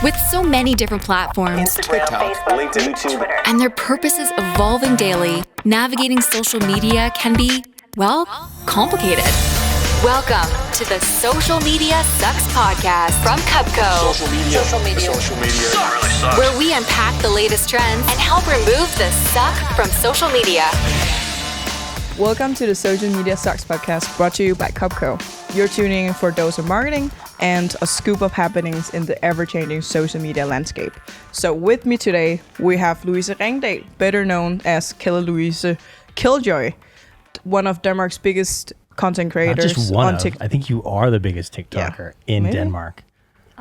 With so many different platforms, TikTok, LinkedIn, YouTube, and their purposes evolving daily, navigating social media can be, well, complicated. Welcome to the Social Media Sucks podcast from Cubco. Social media. Really sucks. Where we unpack the latest trends and help remove the suck from social media. Welcome to the Social Media Sucks podcast, brought to you by Cubco. You're tuning in for a dose of marketing and a scoop of happenings in the ever-changing social media landscape. So with me today, we have Louise Ringdal, better known as Louise Killjoy, one of Denmark's biggest content creators. Not just one on of, TikTok. I think you are the biggest TikToker in Maybe. Denmark.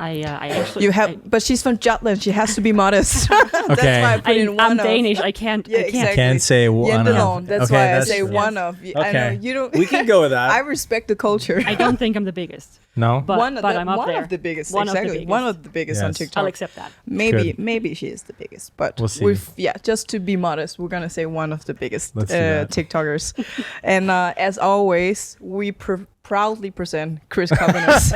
I actually But she's from Jutland. She has to be modest. That's Okay. why I put in one I'm of. Danish. I can't. Yeah, I can't. exactly. Can't say one Jendelon. of. That's Okay, why I that's say true. one of. I know you don't. We can go with that. I respect the culture. I don't think I'm the biggest, No? but one I'm up one there. of the biggest. One exactly. of the biggest. One of the biggest on Yes. TikTok. I'll accept that. Maybe she is the biggest, but We'll see. just to be modest, we're gonna say one of the biggest Let's do that. TikTokers. And as always, we proudly present Chris Covenants.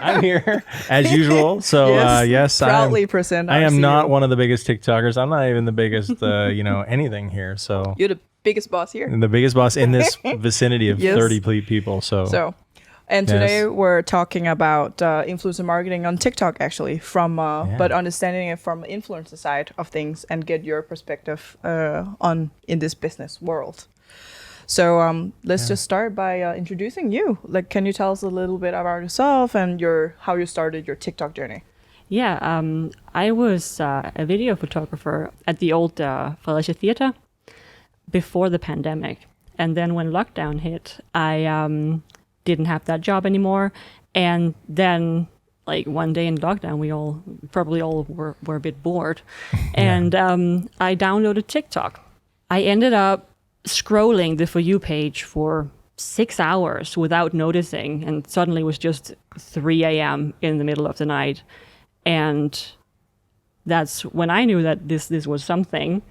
I'm here as usual. So yes, proudly present. I our am CEO. not one of the biggest TikTokers. I'm not even the biggest, anything here. So You're the biggest boss here. I'm the biggest boss in this vicinity of Yes. 30 people. So And today Yes. we're talking about influencer marketing on TikTok, actually, but understanding it from the influencer side of things and get your perspective in this business world. So let's just start by introducing you. Like, can you tell us a little bit about yourself and how you started your TikTok journey? Yeah, I was a video photographer at the old Fredericia Theater before the pandemic, and then when lockdown hit, I didn't have that job anymore, and then like one day in lockdown, we probably all were a bit bored, and I downloaded TikTok. I ended up scrolling the For You page for 6 hours without noticing, and suddenly it was just 3 a.m. in the middle of the night. And that's when I knew that this was something.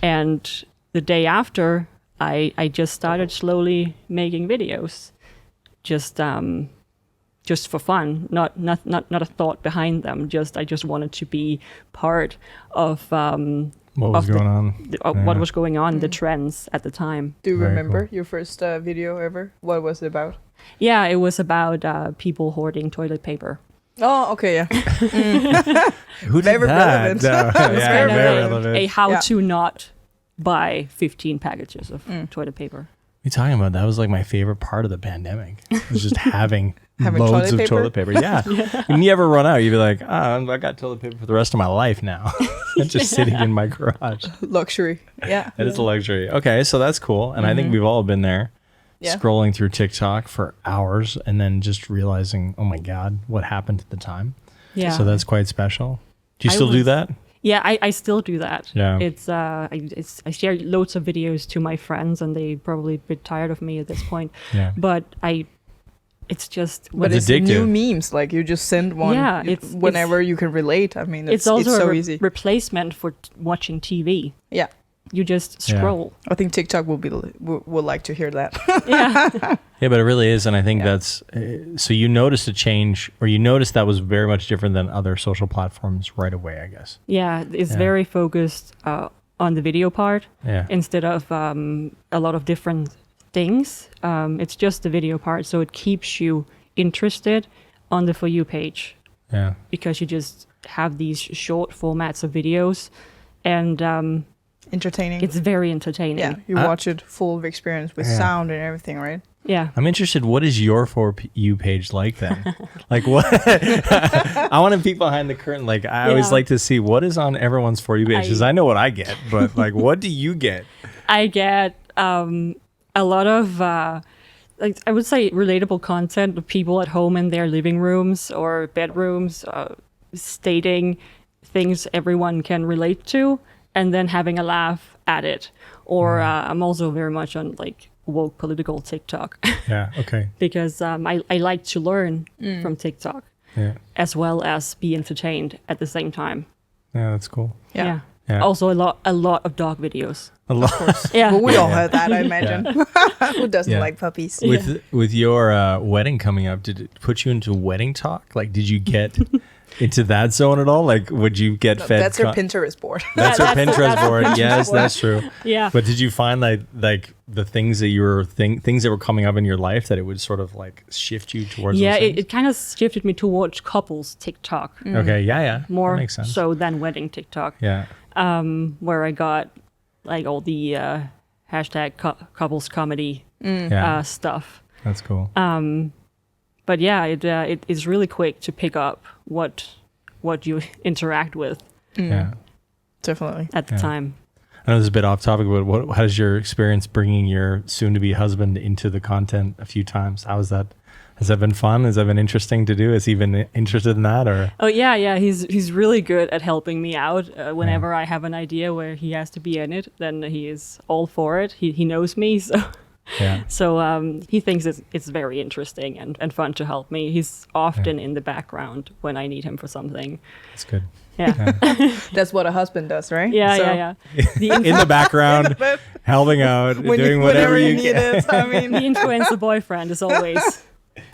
And the day after, I just started slowly making videos, just for fun, not a thought behind them. I just wanted to be part of what was going on? what was going on, the trends at the time. Do you Very remember cool. your first video ever? What was it about? Yeah, it was about people hoarding toilet paper. Oh, okay, yeah. Who did Very that? relevant. No, It's yeah, kind of very a- relevant. A how Yeah. to not buy 15 packages of toilet paper. What are you talking about? That was like my favorite part of the pandemic. It was just having Having loads toilet of paper? toilet paper. Yeah. You never run out. You'd be like, I got toilet paper for the rest of my life now. Just sitting in my garage. Luxury. Yeah. That is a luxury. Okay, so that's cool. And I think we've all been there. Yeah. Scrolling through TikTok for hours and then just realizing, oh my God, what happened at the time. Yeah. So that's quite special. Do you I still do was- that? Yeah, I still do that. Yeah. I share loads of videos to my friends, and they probably a bit tired of me at this point. Yeah. But it's just But It's it's new addictive. memes. Like, you just send one Yeah, it's- whenever you can relate. I mean, it's also so a easy. replacement for watching TV. Yeah. You just Yeah. scroll. I think TikTok will like to hear that. Yeah. Yeah, but it really is. And I think that's, so you noticed a change, or you noticed that was very much different than other social platforms right away, I guess. Yeah, it's Yeah. very focused on the video part Yeah. instead of a lot of different things. It's just the video part, so it keeps you interested on the For You page Yeah. because you just have these short formats of videos, and Entertaining. it's very entertaining. yeah, you watch it full of experience with Yeah. sound and everything, right? Yeah. I'm interested. What is your For You page like then? Like what? I want to peek behind the curtain. Like I always Yeah. like to see what is on everyone's For You page, because I know what I get, but like, what do you get? I get a lot of like I would say relatable content of people at home in their living rooms or bedrooms stating things everyone can relate to and then having a laugh at it. Or I'm also very much on like woke political TikTok Yeah. Okay. because I like to learn from TikTok Yeah. as well as be entertained at the same time. Yeah. That's cool. Yeah. Yeah. Also a lot of dog videos. A lot. Yeah. Well, we all heard that, I imagine. Who doesn't Yeah. like puppies? With your wedding coming up, did it put you into wedding talk? Like, did you get into that zone at all? Like, would you get fed? That's her Pinterest board. That's her Pinterest board. Yes, that's true. Yeah. But did you find like the things that you were things that were coming up in your life that it would sort of like shift you towards? Yeah, those things? it kind of shifted me towards couples TikTok. Okay, yeah. More that makes sense. so than wedding TikTok. Yeah. Where I got like all the hashtag couples comedy Yeah. stuff. That's cool. But yeah, it is really quick to pick up what you interact with Yeah. Definitely. at the time. I know this is a bit off topic, but how's your experience bringing your soon-to-be husband into the content a few times? How is that? Has that been fun? Has that been interesting to do? Has he been interested in that? Or Oh yeah. He's really good at helping me out. Whenever I have an idea where he has to be in it, then he is all for it. He knows me, so yeah, he thinks it's very interesting and fun to help me. He's often in the background when I need him for something. that's good. Yeah, That's what a husband does, right? yeah, So yeah. The In the background, But helping out, when doing you, whatever you need can. it. I mean, the influencer boyfriend is always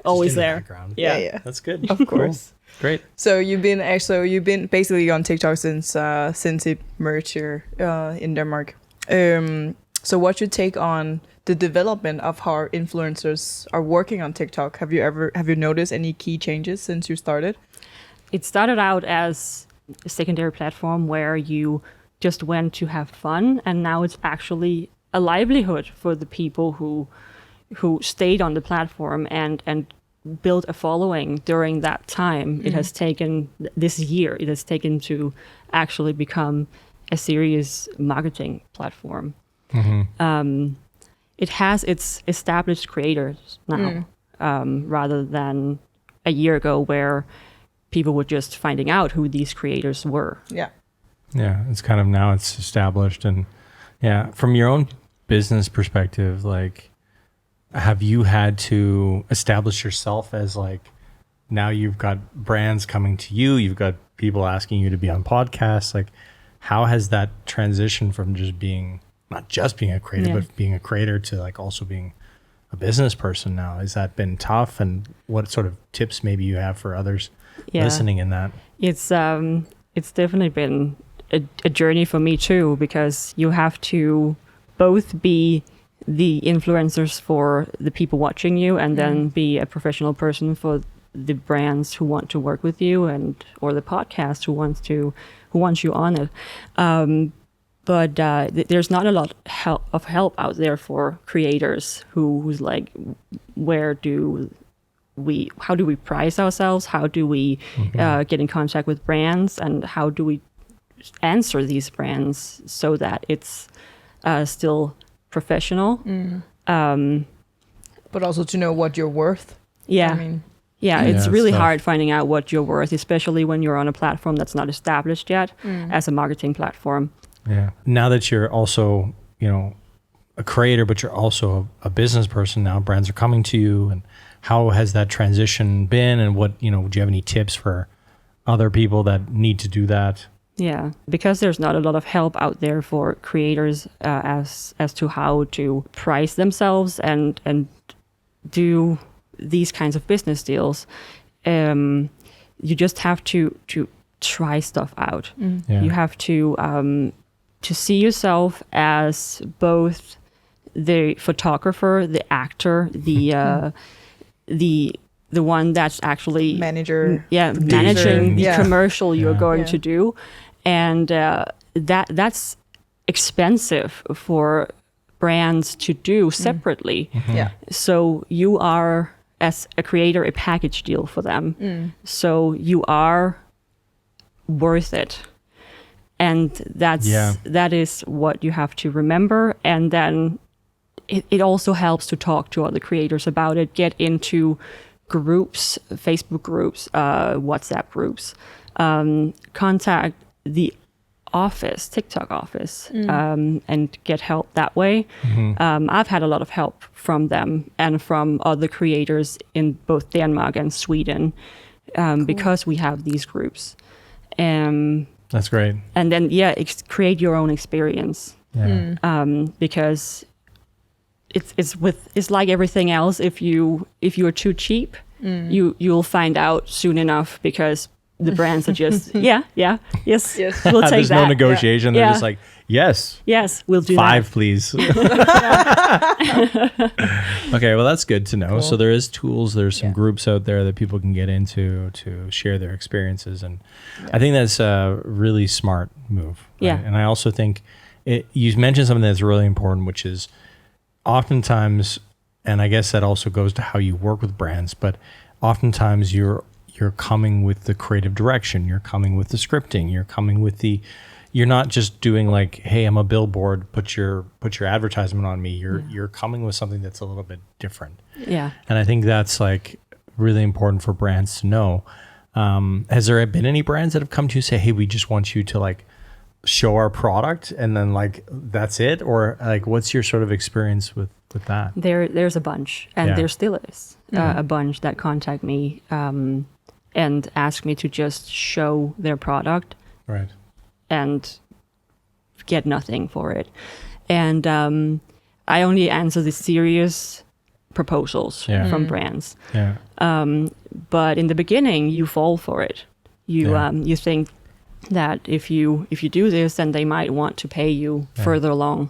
In the there. background. Yeah. That's good. Of course. Cool. Great. So you've been basically on TikTok since it merged here in Denmark. So what's your take on the development of how influencers are working on TikTok? Have you noticed any key changes since you started? It started out as a secondary platform where you just went to have fun, and now it's actually a livelihood for the people who stayed on the platform and built a following during that time. It has taken this year. It has taken to actually become a serious marketing platform. It has its established creators now, rather than a year ago where people were just finding out who these creators were. Yeah. Yeah, it's kind of now it's established. And yeah, from your own business perspective, like, have you had to establish yourself as like, now you've got brands coming to you, you've got people asking you to be on podcasts. Like, how has that transition from just being, not just being a creator, but being a creator to like also being a business person now? Has that been tough? And what sort of tips maybe you have for others listening in that? It's definitely been a journey for me too, because you have to both be the influencers for the people watching you and then be a professional person for the brands who want to work with you or the podcast who wants you on it. But there's not a lot of help out there for creators who's like, how do we price ourselves? How do we get in contact with brands? And how do we answer these brands so that it's still professional? But also to know what you're worth. Yeah. I mean, it's Yeah, really it's tough. hard finding out what you're worth, especially when you're on a platform that's not established yet as a marketing platform. Yeah. Now that you're also, a creator, but you're also a business person now, brands are coming to you. And how has that transition been? And what, do you have any tips for other people that need to do that? Yeah, because there's not a lot of help out there for creators as to how to price themselves and do these kinds of business deals. You just have to try stuff out. Yeah. You have to see yourself as both the photographer, the actor, the one that's actually manager. managing the Yeah. commercial you're going Yeah. to do, and that's expensive for brands to do separately. Yeah. So you are, as a creator, a package deal for them. So you are worth it. And that is what you have to remember. And then it also helps to talk to other creators about it, get into groups, Facebook groups, WhatsApp groups, contact the office, TikTok office, and get help that way. I've had a lot of help from them and from other creators in both Denmark and Sweden, because we have these groups. That's great. And then, create your own experience. Yeah. Because it's like everything else. If you're too cheap, you'll find out soon enough, because the brands are just, yes, Yes. we'll take There's that. no negotiation. Yeah. They're just like, yes, We'll do 5, please. Okay, well, that's good to know. Cool. So there is tools, there's some Yeah. groups out there that people can get into to share their experiences. And I think that's a really smart move. Right? Yeah. And I also think you mentioned something that's really important, which is oftentimes, and I guess that also goes to how you work with brands, but oftentimes you're coming with the creative direction, you're coming with the scripting, you're not just doing like, hey, I'm a billboard, put your advertisement on me. You're coming with something that's a little bit different. Yeah. And I think that's like really important for brands to know. Has there been any brands that have come to you and say, hey, we just want you to like show our product and then like that's it? Or like what's your sort of experience with that? There's a bunch, and Yeah. there still is a bunch that contact me and ask me to just show their product Right. and get nothing for it. And I only answer the serious proposals Yeah. from brands. Yeah. But in the beginning, you fall for it. You think that if you do this, then they might want to pay you further along.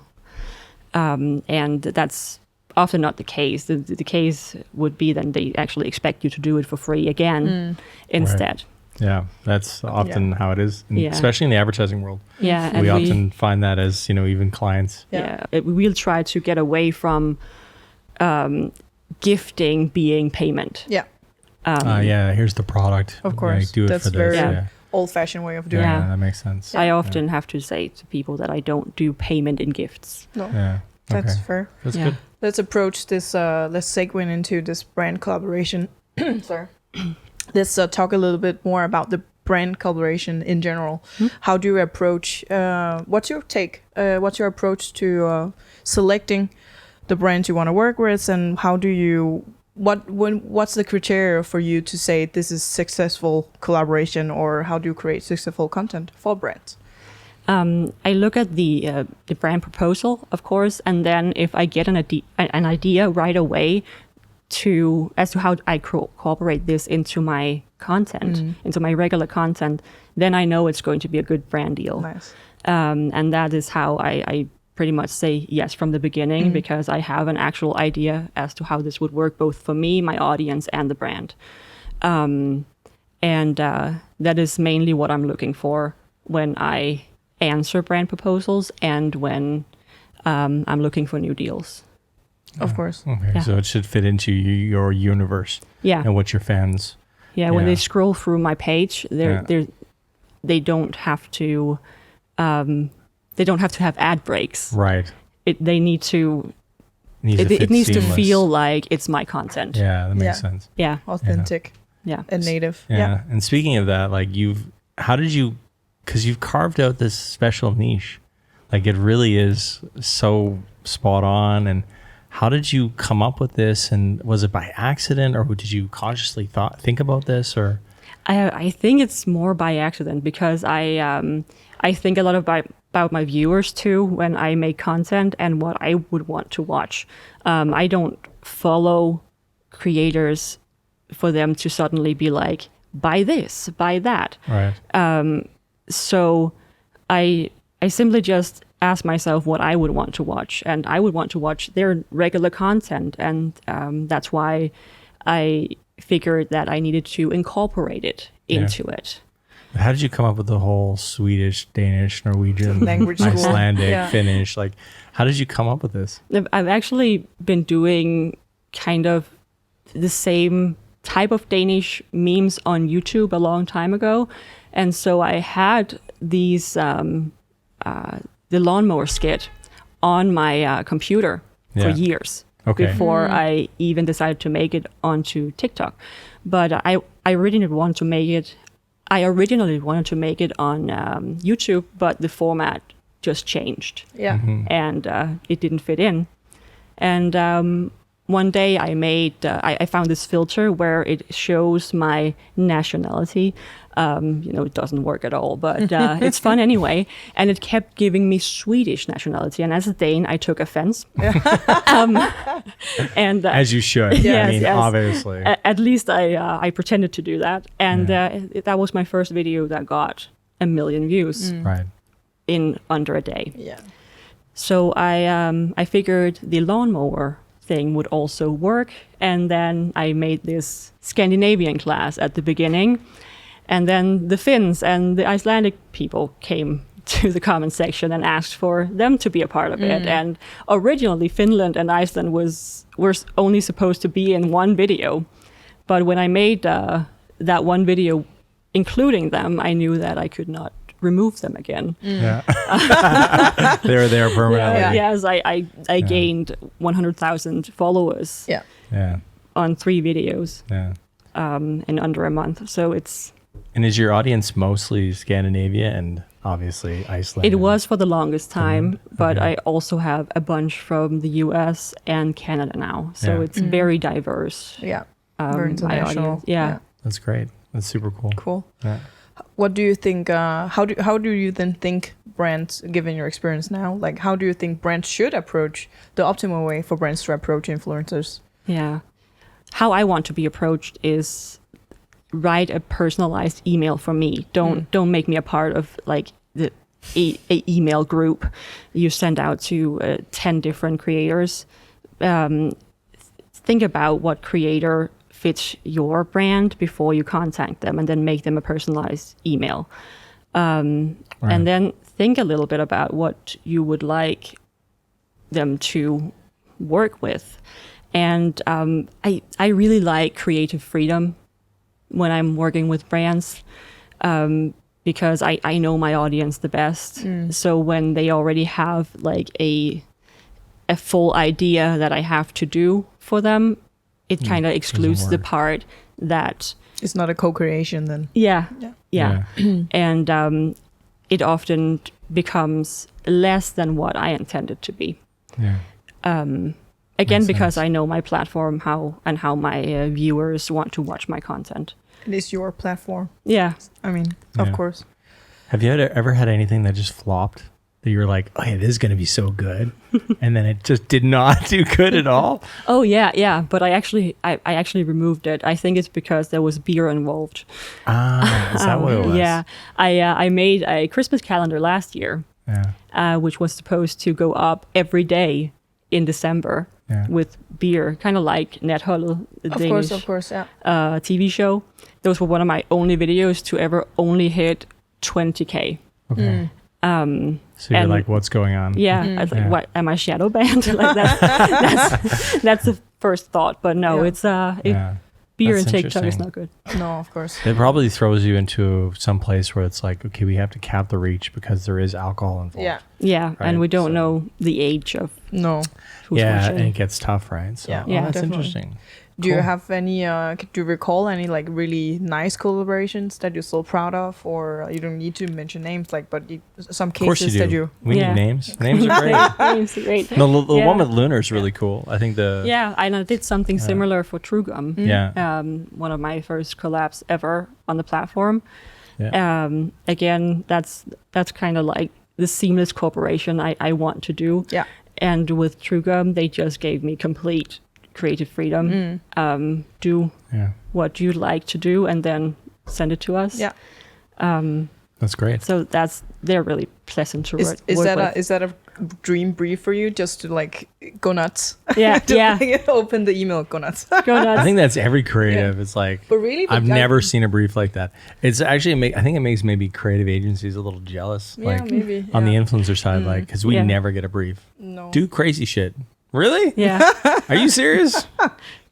And that's often not the case. The case would be then they actually expect you to do it for free again instead. Yeah. That's often how it is, and Yeah. especially in the advertising world. Yeah, and We often find that as, even clients. we'll try to get away from gifting being payment. Yeah, Here's the product. of course. Like, do it That's for this. very Yeah. old-fashioned way of doing Yeah, it. that makes sense. I often have to say to people that I don't do payment in gifts. No, Yeah. that's Okay. fair. That's Yeah. good. Let's approach this. Let's segue into this brand collaboration. Sorry. Let's talk a little bit more about the brand collaboration in general. How do you approach? What's your take? What's your approach to selecting the brands you want to work with, and how do you? What's the criteria for you to say this is successful collaboration, or how do you create successful content for brands? I look at the brand proposal, of course, and then if I get an idea right away as to how I incorporate this into my content, into my regular content, then I know it's going to be a good brand deal. Nice. And that is how I pretty much say yes from the beginning, because I have an actual idea as to how this would work both for me, my audience, and the brand. And that is mainly what I'm looking for when I answer brand proposals and when I'm looking for new deals. Of course. Okay. Yeah. So it should fit into your universe Yeah. and what your fans. Yeah, when Yeah. they scroll through my page, they don't have to have ad breaks. Right. They need to. It needs to feel like it's my content. Yeah, that makes Yeah. sense. Yeah. Authentic Yeah. and native. Yeah. And speaking of that, like because you've carved out this special niche, like it really is so spot on. And how did you come up with this? And was it by accident, or did you consciously think about this? Or I think it's more by accident, because I think a lot about my viewers too when I make content and what I would want to watch. I don't follow creators for them to suddenly be like, buy this, buy that. right. So I simply just ask myself what I would want to watch, and I would want to watch their regular content, and that's why I figured that I needed to incorporate it into it. How did you come up with the whole Swedish, Danish, Norwegian, Language school. Icelandic, Yeah. Finnish? Like, how did you come up with this? I've actually been doing kind of the same type of Danish memes on YouTube a long time ago. And so I had these, the lawnmower skit on my computer for years before I even decided to make it onto TikTok. But I originally wanted to make it on YouTube, but the format just changed. Yeah. And it didn't fit in. And one day I made, I found this filter where it shows my nationality. It doesn't work at all, but it's fun anyway. And it kept giving me Swedish nationality. And as a Dane, I took offense. And As you should. Yes, I mean, yes. obviously. At least I pretended to do that. And that was my first video that got 1 million views Right. in under a day. Yeah. So I figured the lawnmower thing would also work. And then I made this Scandinavian class at the beginning. And then the Finns and the Icelandic people came to the comment section and asked for them to be a part of it. And originally Finland and Iceland were only supposed to be in one video. But when I made that one video including them, I knew that I could not remove them again. Yeah. They're there permanently. Yeah. Yes, I gained 100,000 followers Yeah. Yeah. on 3 videos Yeah. in under a month. So And is your audience mostly Scandinavia and obviously Iceland? it was for the longest time, but Okay. I also have a bunch from the US and Canada now. So Yeah. it's very diverse. Yeah. Very my international. audience. Yeah. That's great. That's super cool. Cool. Yeah. What do you think? How do you then think brands, given your experience now, like how do you think brands should approach the optimal way for brands to approach influencers? Yeah. How I want to be approached is write a personalized email for me. Don't make me a part of like a email group you send out to 10 different creators. Think about what creator fits your brand before you contact them, and then make them a personalized email. Right. And then think a little bit about what you would like them to work with. And I really like creative freedom when I'm working with brands, because I know my audience the best. So when they already have like a full idea that I have to do for them, it kind of excludes the work. part that It's not a co-creation then. yeah. Yeah. And it often becomes less than what I intended to be. Yeah. Again, Makes because sense. I know my platform, how my viewers want to watch my content. It is your platform. Yeah. I mean, Yeah. of course. Have you ever had anything that just flopped? That you were like, oh yeah, this is going to be so good. And then it just did not do good at all? Oh yeah. But I actually removed it. I think it's because there was beer involved. Is that what it was? Yeah. I made a Christmas calendar last year, which was supposed to go up every day in December with beer, kind of like Netholdet, the Danish Of course, yeah. TV show. Those were one of my only videos to ever only hit 20K. Okay. So you're and- like, what's going on? Yeah, I was like, Yeah. what am I shadow banned? Like that's the first thought. But no, Yeah. it's Yeah. beer That's and TikTok is interesting. not good. No, of course. It probably throws you into some place where it's like, okay, we have to cap the reach because there is alcohol involved. Yeah. Yeah, Right, and we don't so- know the age of No. who's Yeah, watching. and it gets tough, right? So, Yeah. Yeah, that's definitely. interesting. Do you Cool. have any? Do you recall any like really nice collaborations that you're still proud of, or you don't need to mention names, like, but some Of course cases you that do. you? We Yeah. need names. Names are great. Names are great. No, the Yeah. one with Lunar is really cool. I think Yeah, I did something similar for True Gum. Yeah. One of my first collabs ever on the platform. Yeah. Again, that's kind of like the seamless cooperation I want to do. Yeah. And with True Gum, they just gave me complete creative freedom. Do Yeah. what you'd like to do, and then send it to us. Yeah. That's great. So they're really pleasant to work Is with. is that a dream brief for you? Just to like go nuts. Yeah, Just yeah. like, open the email, go nuts. Go nuts. I think that's every creative. It's like, But really, I've never seen a brief like that. It's actually, I think it makes maybe creative agencies a little jealous. Yeah, like maybe. on the yeah. influencer side, like, because we Yeah. never get a brief. No. Do crazy shit. Really? Yeah. Are you serious?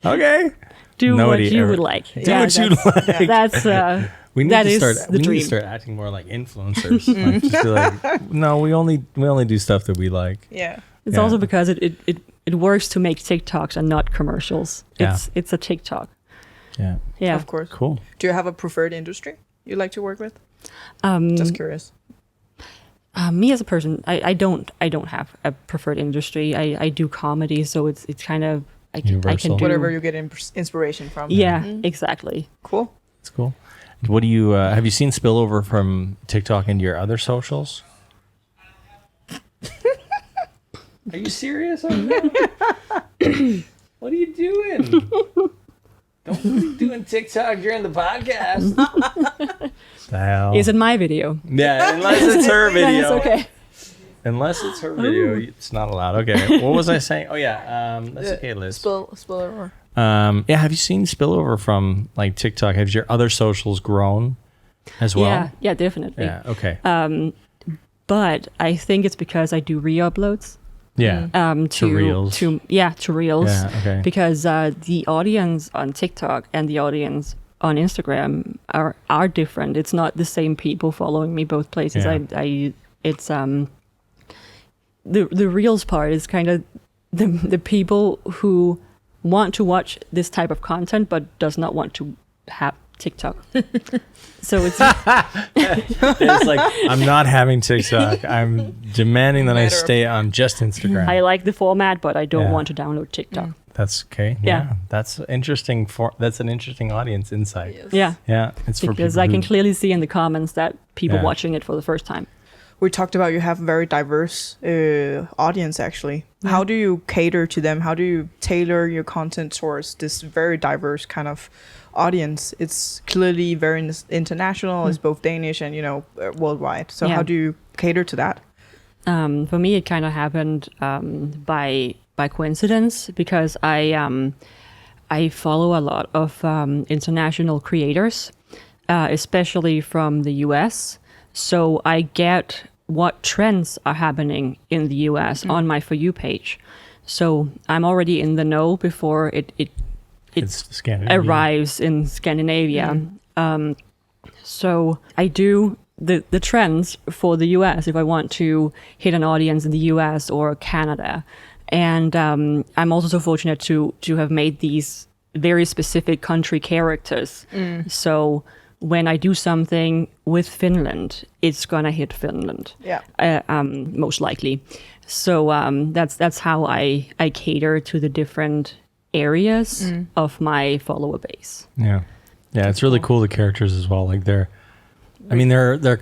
Okay. Do what Nobody you ever- would like. Do what you'd like. That's We need That to is start. the We need dream. to start acting more like influencers. Like, just be like, no, we only do stuff that we like. Yeah. It's Yeah. also because it works to make TikToks and not commercials. Yeah. It's a TikTok. Yeah. Yeah. Of course. Cool. Do you have a preferred industry you like to work with? Um, Just curious. me as a person, I don't have a preferred industry. I do comedy, so it's kind of I can Universal. do Whatever you get inspiration from. Yeah, exactly. Cool. That's cool. What do you have you seen spillover from TikTok into your other socials? Are you serious? What are you doing? Don't be doing TikTok during the podcast. The hell? Is it my video? Yeah, unless it's her Then video. it's okay. Unless it's her video, it's not allowed. Okay. What was I saying? Oh yeah. That's okay, Liz. Spill over. Yeah. Have you seen spillover from like TikTok? Have your other socials grown as well? Yeah, definitely. Yeah. Okay. But I think it's because I do re-uploads. Yeah. To Reels. to Reels. Yeah, okay. Because the audience on TikTok and the audience on Instagram are different. It's not the same people following me both places. Yeah. It's the Reels part is kind of the people who want to watch this type of content but does not want to have TikTok. So it's like, I'm not having TikTok. I'm demanding that I stay on just Instagram. I like the format, but I don't Yeah. want to download TikTok. That's okay. Yeah. That's interesting. That's an interesting audience insight. Yes. Yeah, Yeah. It's for because people I can who- clearly see in the comments that people Yeah. watching it for the first time. We talked about you have a very diverse audience, actually. How do you cater to them? How do you tailor your content towards this very diverse kind of audience? It's clearly very international. It's both Danish and, worldwide. So Yeah. how do you cater to that? For me, it kind of happened by coincidence because I follow a lot of international creators, especially from the US. So I get what trends are happening in the US on my For You page. So I'm already in the know before it It's Scandinavian. arrives in Scandinavia. So I do the trends for the US if I want to hit an audience in the US or Canada. And I'm also so fortunate to have made these very specific country characters. So when I do something with Finland, it's gonna hit Finland. Yeah. Most likely. So that's how I cater to the different areas of my follower base. Yeah. Yeah. It's really cool. The characters as well. Like they're they're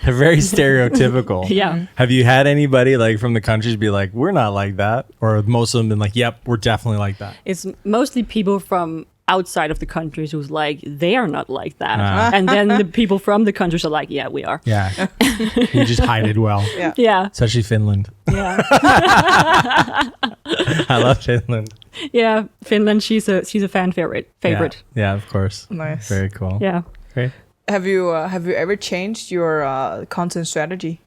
very stereotypical. Yeah. Have you had anybody like from the countries be like, we're not like that? Or most of them been like, yep, we're definitely like that. It's mostly people from outside of the countries who's like, they are not like that. And then the people from the countries are like, yeah, we are. Yeah. You just hide it well. Yeah. Yeah. Especially Finland. Yeah. I love Finland. Yeah. Finland, she's a fan favorite. Yeah, of course. Nice. Very cool. Yeah. Great. Have you ever changed your content strategy?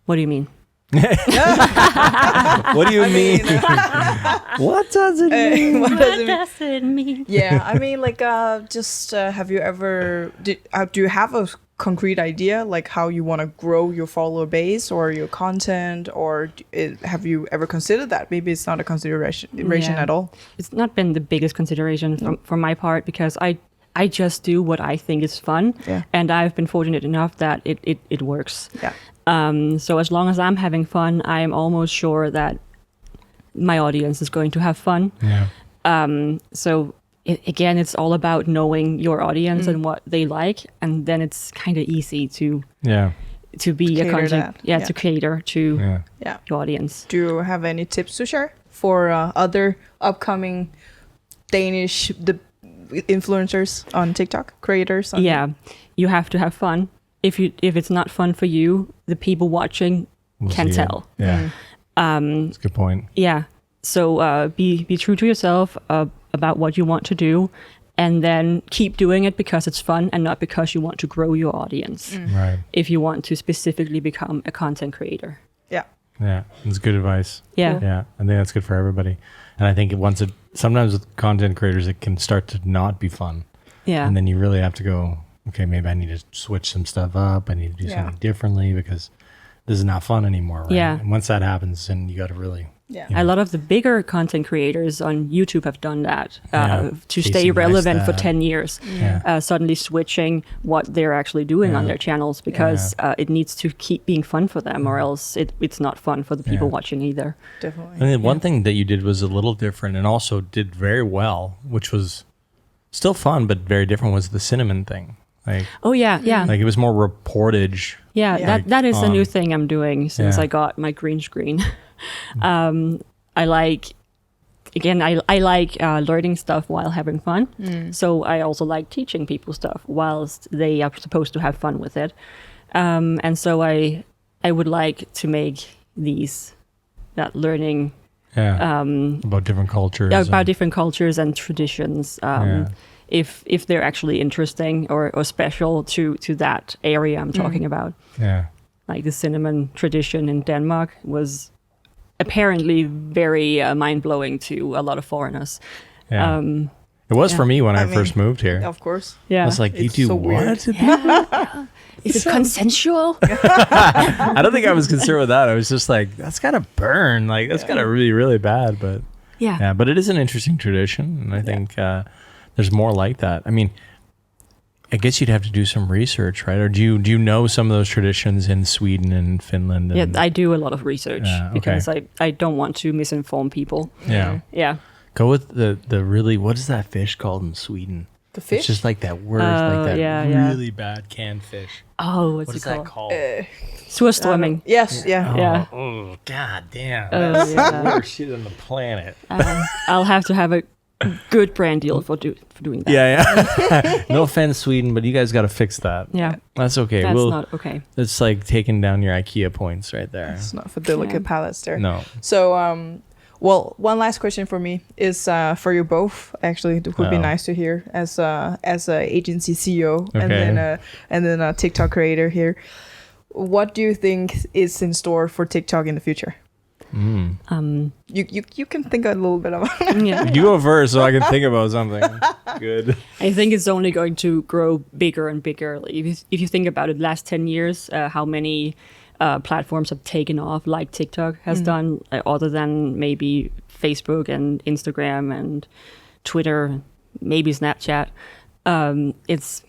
What do you mean? What do you mean? What does it mean? What does it mean? does it mean? Yeah, I mean, like, have you ever do you have a concrete idea like how you want to grow your follower base or your content, or have you ever considered that? Maybe it's not a consideration at all. It's not been the biggest consideration from my part because I just do what I think is fun. Yeah. And I've been fortunate enough that it works. Yeah. So as long as I'm having fun, I'm almost sure that my audience is going to have fun. Yeah. So again, it's all about knowing your audience and what they like, and then it's kind of easy to be a cater content, that. to cater to Yeah. your audience. Do you have any tips to share for other upcoming Danish influencers on TikTok, creators? Yeah, you have to have fun. If it's not fun for you, the people watching can see it. tell. Yeah. That's a good point. Yeah. So be true to yourself about what you want to do, and then keep doing it because it's fun and not because you want to grow your audience. Right. If you want to specifically become a content creator. Yeah. Yeah. That's good advice. Yeah. Cool. Yeah. I think that's good for everybody. And I think sometimes with content creators, it can start to not be fun. Yeah. And then you really have to go, okay, maybe I need to switch some stuff up. I need to do something differently because this is not fun anymore. Right? Yeah. And once that happens, then you got to really Yeah. A lot of the bigger content creators on YouTube have done that to Casey stay relevant for Neistat. 10 years, Yeah. suddenly switching what they're actually doing on their channels because it needs to keep being fun for them or else it's not fun for the people watching either. Definitely. And then one thing that you did was a little different and also did very well, which was still fun, but very different, was the cinnamon thing. Like, Oh, yeah. like it was more reportage. Yeah, that is a new on- thing I'm doing since Yeah. I got my green screen. I like learning stuff while having fun. So I also like teaching people stuff whilst they are supposed to have fun with it. And so I would like to make that learning about different cultures. about different cultures and traditions. If they're actually interesting or special to that area I'm talking about. Yeah. Like the cinnamon tradition in Denmark was apparently very mind-blowing to a lot of foreigners. Yeah. It was for me when I mean, first moved here. Of course. Yeah. I was like, you It's do so what? weird. Is it consensual? I don't think I was concerned with that. I was just like, that's gotta burn. Like, that's gotta really, really bad. But Yeah. but it is an interesting tradition. And I think there's more like that. I mean, I guess you'd have to do some research, right? Or do you know some of those traditions in Sweden and Finland? And, Yeah, I do a lot of research okay. because I don't want to misinform people. Yeah. Yeah. Go with the really, what is that fish called in Sweden? The fish? It's just like that word, like that yeah. really bad canned fish. Oh, What what's is it that called? called? Surströmming. Yes, yeah. Yeah. Oh, god damn. Oh, That's yeah. the worst shit on the planet. I'll have to have a good brand deal for doing that. Yeah. No offense, Sweden, but you guys got to fix that. Yeah. That's okay. That's not okay. It's like taking down your IKEA points right there. It's not for delicate palates there. No. So, well, one last question for me is for you both. Actually, it would be Oh. nice to hear as a agency CEO Okay. and then a TikTok creator here. What do you think is in store for TikTok in the future? You can think a little bit about it. Yeah. You go first so I can think about something. Good. I think it's only going to grow bigger and bigger. Like, if you think about it, last 10 years, how many platforms have taken off like TikTok has done, other than maybe Facebook and Instagram and Twitter, maybe Snapchat. It's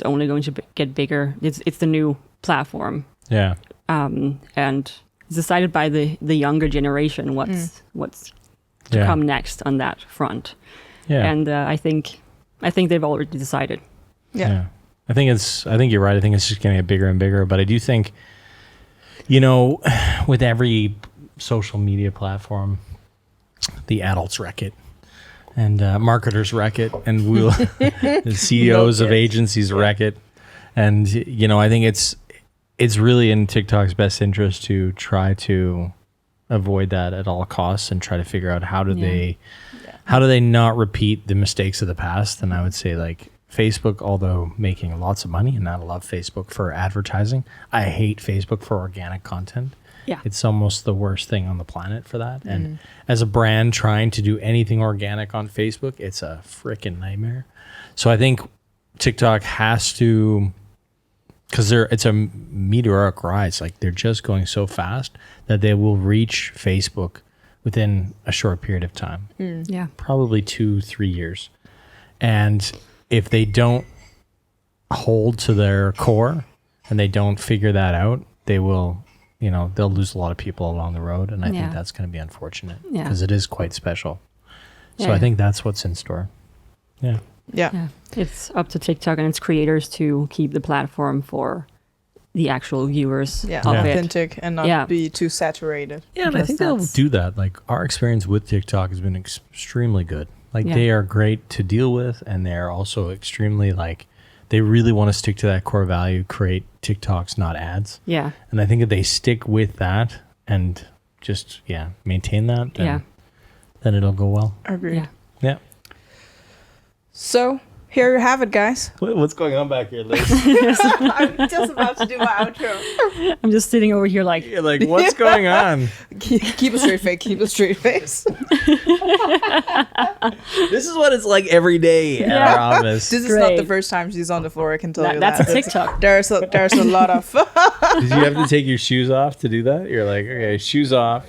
only going to get bigger. It's the new platform, Yeah. and it's decided by the younger generation what's to come next on that front. Yeah. And I think they've already decided. Yeah. I think you're right. I think it's just going to get bigger and bigger. But I do think, with every social media platform, the adults wreck it, and marketers wreck it, and the CEOs of agencies wreck it. And I think it's really in TikTok's best interest to try to avoid that at all costs and try to figure out how do they not repeat the mistakes of the past. And I would say, like, Facebook, although making lots of money, and I love Facebook for advertising, I hate Facebook for organic content. Yeah. It's almost the worst thing on the planet for that. And as a brand trying to do anything organic on Facebook, it's a freaking nightmare. So I think TikTok has to, because it's a meteoric rise. Like, they're just going so fast that they will reach Facebook within a short period of time. Yeah. Probably 2-3 years. And if they don't hold to their core and they don't figure that out, they will, they'll lose a lot of people along the road. And I think that's going to be unfortunate because it is quite special. So I think that's what's in store. Yeah. Yeah. It's up to TikTok and its creators to keep the platform for the actual viewers Yeah. of it. Authentic and not be too saturated. Yeah, and I think they'll do that. Like, our experience with TikTok has been extremely good. Like, they are great to deal with, and they're also extremely, like, they really want to stick to that core value, create TikToks, not ads. Yeah. And I think if they stick with that and just, maintain that, then it'll go well. Agreed. Yeah. Yeah. So here you have it, guys. What's going on back here, Liz? I'm just about to do my outro. I'm just sitting over here like, You're like, what's going on? Keep a straight face. Keep a straight face. This is what it's like every day at our office. This is not the Great. first time she's on the floor. I can tell you that's that. a TikTok. There's a lot of. Did you have to take your shoes off to do that? You're like, okay, shoes off.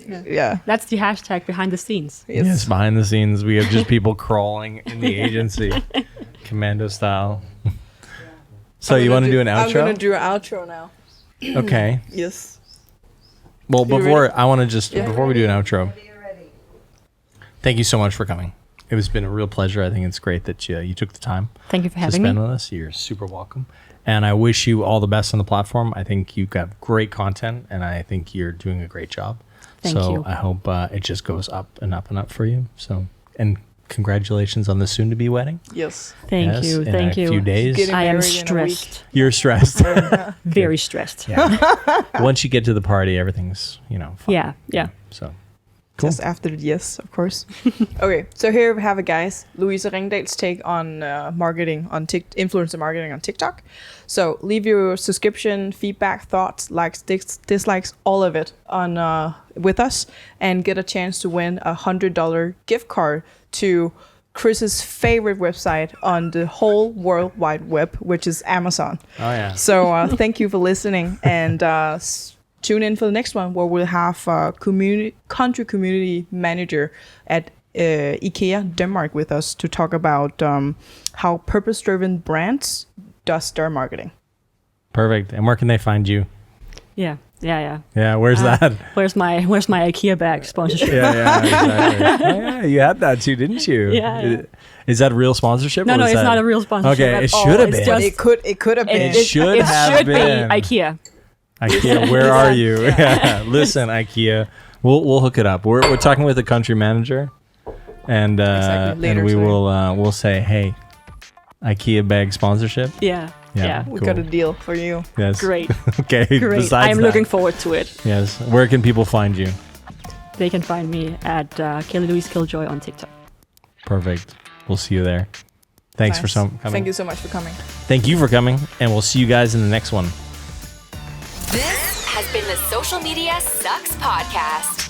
Yeah. That's the hashtag behind the scenes. Yes, behind the scenes, we have just people crawling in the agency, commando style. So you want to do an outro? I'm gonna do an outro now. Okay. Yes. Well, You before ready? before we do an outro, thank you so much for coming. It has been a real pleasure. I think it's great that you took the time Thank you for to having spend me. with us. You're super welcome. And I wish you all the best on the platform. I think you've got great content, and I think you're doing a great job. Thank so you. I hope it just goes up and up and up for you. So, and congratulations on the soon-to-be wedding. Yes. Thank Yes, you. in Thank a you. few days. Getting I am married in a week. stressed. You're stressed. Very stressed. Yeah. Once you get to the party, everything's fine. Yeah. Yeah. So cool. Just after the yes, of course. Okay, so here we have it, guys. Louise Ringdal's take on marketing on influencer marketing on TikTok. So leave your subscription, feedback, thoughts, likes, dislikes, all of it on with us, and get a chance to win a $100 gift card to Chris's favorite website on the whole World Wide Web, which is Amazon. Oh yeah. So thank you for listening, and tune in for the next one where we'll have a country community manager at IKEA Denmark with us to talk about how purpose-driven brands does their marketing. Perfect. And where can they find you? Yeah. Yeah. Yeah. Where's that? Where's my IKEA bag sponsorship? Yeah, exactly. Oh, yeah, you had that too, didn't you? Yeah. Is that real sponsorship? No, or is it's that... not a real sponsorship. Okay, at it all. should have It's been. just- It could have been. It should have should been. be IKEA. IKEA, where are you? Yeah. Listen, IKEA, we'll hook it up. We're talking with the country manager, and Exactly, later and we today. will we'll say, hey, IKEA bag sponsorship. Yeah. Yeah. Yeah. We Cool. got a deal for you. Yes. Great. Okay. Great. Besides I'm that, looking forward to it. Yes. Where can people find you? They can find me at Louise Killjoy on TikTok. Perfect. We'll see you there. Thanks for Nice. coming. Thank you so much for coming. Thank you for coming, and we'll see you guys in the next one. This has been the Social Media Sucks Podcast.